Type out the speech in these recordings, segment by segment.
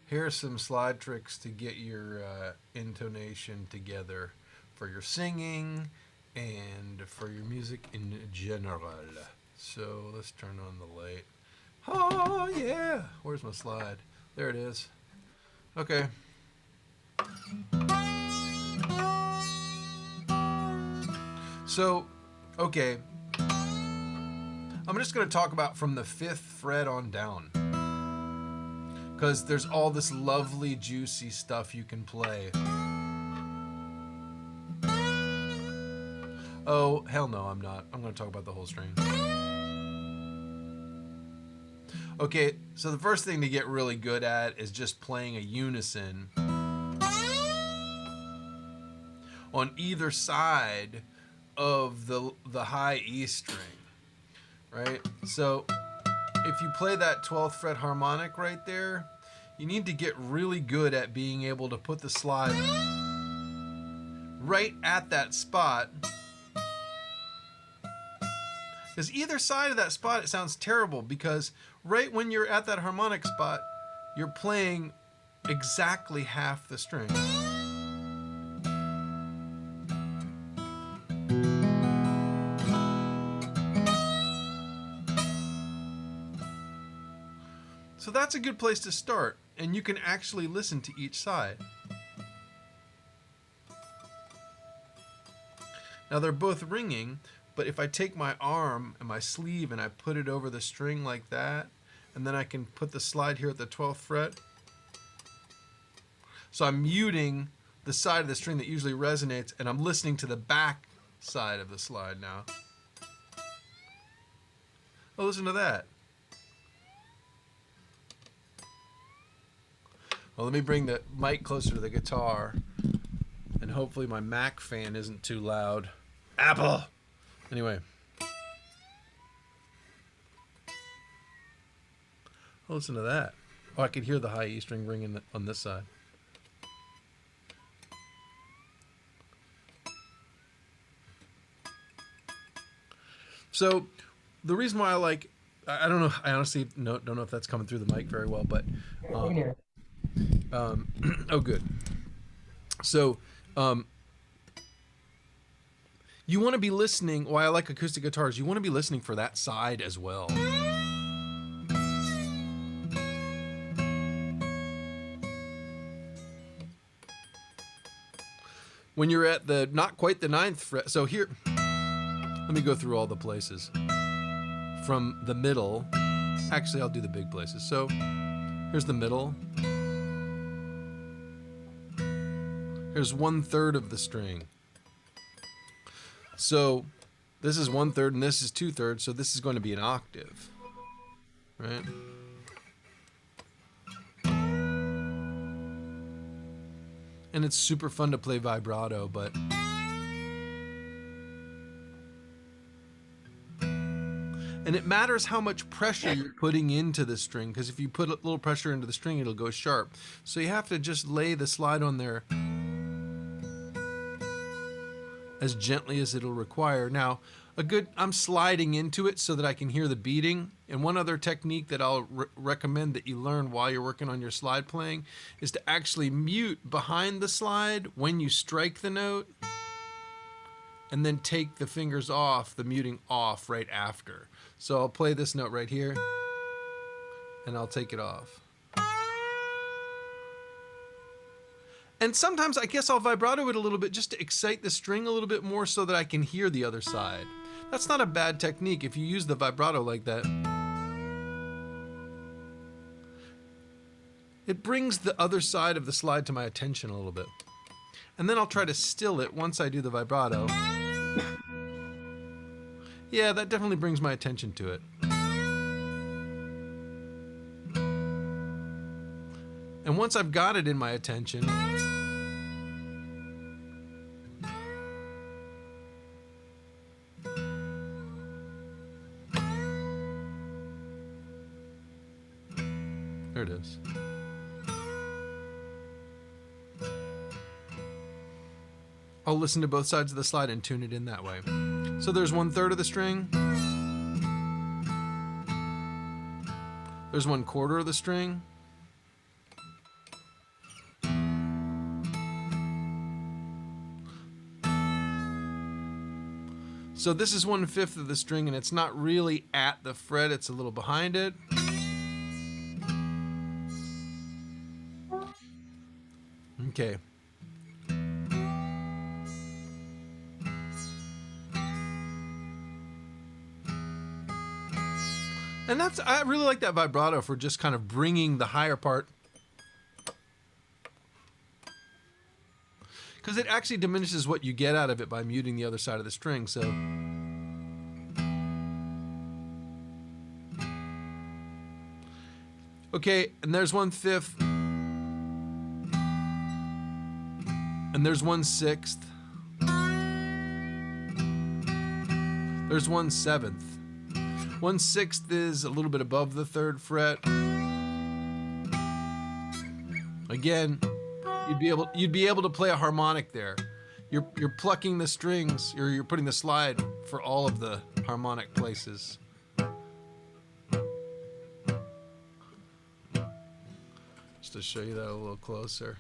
Here are some slide tricks to get your intonation together for your singing and for your music in general. So let's turn on the light. Oh, yeah. Where's my slide? There it is. Okay. So, okay. I'm just going to talk about from the 5th fret on down. Because there's all this lovely, juicy stuff you can play. Oh, hell no, I'm not. I'm going to talk about the whole string. Okay, so the first thing to get really good at is just playing a unison on either side of the high E string, right? So if you play that 12th fret harmonic right there, you need to get really good at being able to put the slide right at that spot. Because either side of that spot, it sounds terrible, because right when you're at that harmonic spot, you're playing exactly half the string. So that's a good place to start, and you can actually listen to each side. Now they're both ringing, but if I take my arm and my sleeve and I put it over the string like that, and then I can put the slide here at the 12th fret. So I'm muting the side of the string that usually resonates, and I'm listening to the back side of the slide now. Oh, listen to that. Well, let me bring the mic closer to the guitar, and hopefully my Mac fan isn't too loud. Apple! Anyway. Oh, listen to that. Oh, I could hear the high E string ringing on this side. So the reason why I don't know, I honestly don't know if that's coming through the mic very well, but oh, good. So you want to be listening, why I like acoustic guitars, you want to be listening for that side as well. When you're at the, not quite the 9th fret, so here, let me go through all the places. From the middle, actually I'll do the big places. So here's the middle. Here's 1/3 of the string. So this is 1/3 and this is 2/3, so this is going to be an octave, right? And it's super fun to play vibrato, but and it matters how much pressure you're putting into the string, because if you put a little pressure into the string, it'll go sharp. So you have to just lay the slide on there as gently as it'll require. Now, I'm sliding into it so that I can hear the beating. And one other technique that I'll recommend that you learn while you're working on your slide playing is to actually mute behind the slide when you strike the note, and then take the fingers off, the muting off right after. So I'll play this note right here, and I'll take it off. And sometimes I guess I'll vibrato it a little bit just to excite the string a little bit more so that I can hear the other side. That's not a bad technique if you use the vibrato like that. It brings the other side of the slide to my attention a little bit. And then I'll try to still it once I do the vibrato. Yeah, that definitely brings my attention to it. And once I've got it in my attention, there it is. I'll listen to both sides of the slide and tune it in that way. So there's 1/3 of the string. There's 1/4 of the string. So this is 1/5 of the string, and it's not really at the fret, it's a little behind it. Okay. And I really like that vibrato for just kind of bringing the higher part, because it actually diminishes what you get out of it by muting the other side of the string. So okay, and there's 1/5, and there's 1/6, there's 1/7. 1/6 is a little bit above the 3rd fret. Again, you'd be able to play a harmonic there. You're plucking the strings, or you're putting the slide for all of the harmonic places. Just to show you that a little closer.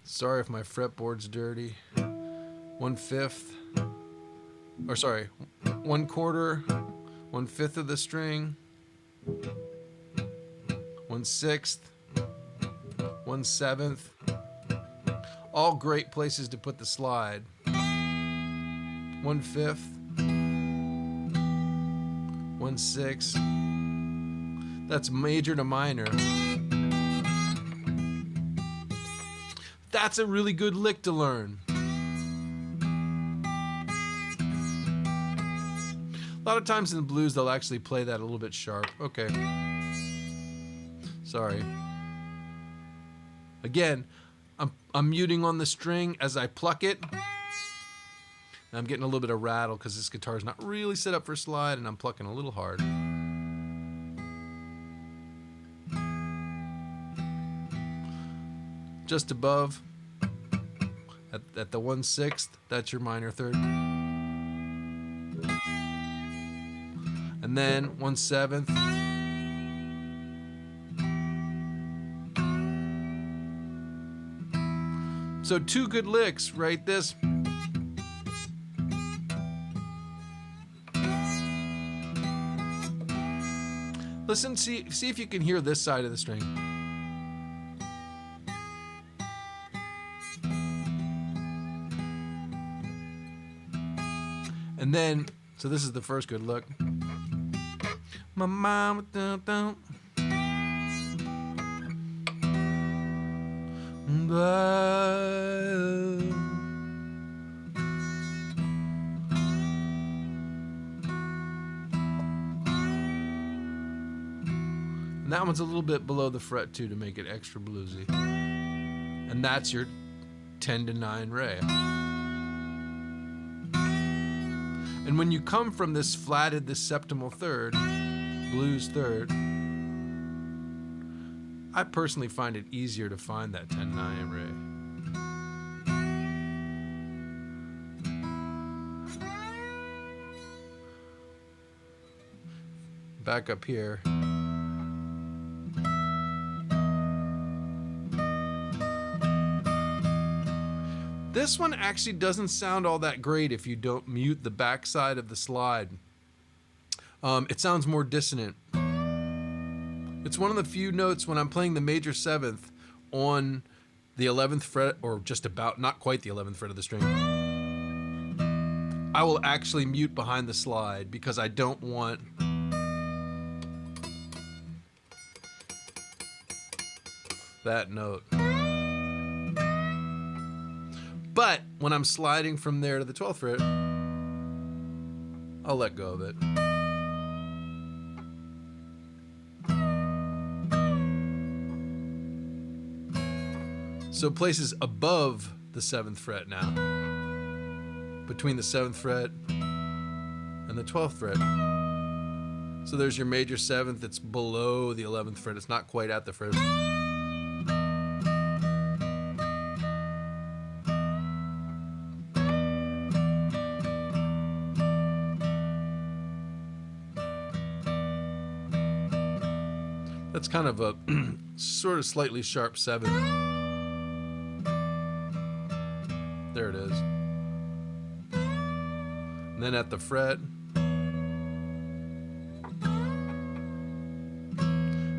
Sorry if my fretboard's dirty. 1/5, or sorry, 1/4, 1/5 of the string, 1/6, 1/7. All great places to put the slide. 1/5, 1/6. That's major to minor. That's a really good lick to learn. A lot of times in the blues, they'll actually play that a little bit sharp. Okay. Sorry. Again, I'm muting on the string as I pluck it. And I'm getting a little bit of rattle because this guitar is not really set up for slide, and I'm plucking a little hard. Just above, at the 1/6, that's your minor 3rd. And then 1/7. So 2 good licks, right? This. Listen, see if you can hear this side of the string. And then, so this is the first good look. My mama dun. And that one's a little bit below the fret too, to make it extra bluesy. And that's your 10 to 9 Re. And when you come from this flatted, this septimal 3rd, blues 3rd, I personally find it easier to find that 10-9 Re. Back up here. This one actually doesn't sound all that great if you don't mute the backside of the slide. It sounds more dissonant. It's one of the few notes when I'm playing the major 7th on the 11th fret, or just about, not quite the 11th fret of the string. I will actually mute behind the slide because I don't want that note. But when I'm sliding from there to the 12th fret, I'll let go of it. So places above the 7th fret now, between the 7th fret and the 12th fret. So there's your major 7th that's below the 11th fret. It's not quite at the fret. That's kind of a sort of slightly sharp 7. There it is. And And then at the fret.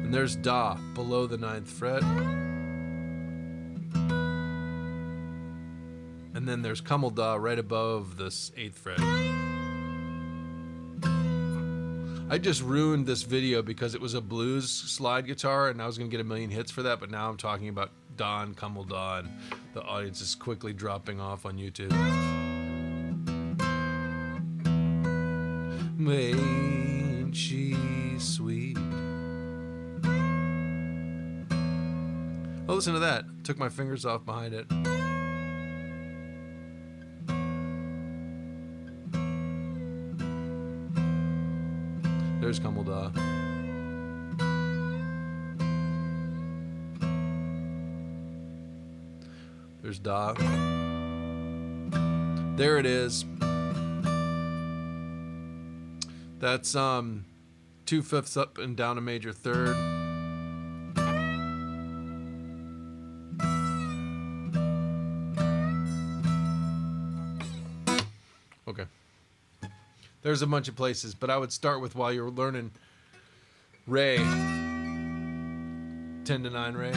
And there's Da below the 9th fret. And then there's Kummel Da right above this 8th fret. I just ruined this video because it was a blues slide guitar and I was going to get a million hits for that, but now I'm talking about Da and Kummel Da and the audience is quickly dropping off on YouTube. Ain't she sweet? Oh, listen to that. Took my fingers off behind it. There's Kummel Da. There's Da. There it is. That's 2/5 up and down a major third. Okay. There's a bunch of places, but I would start with while you're learning Re. 10 to 9 Re.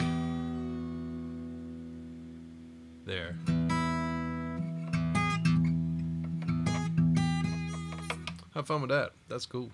There. Have fun with that. That's cool.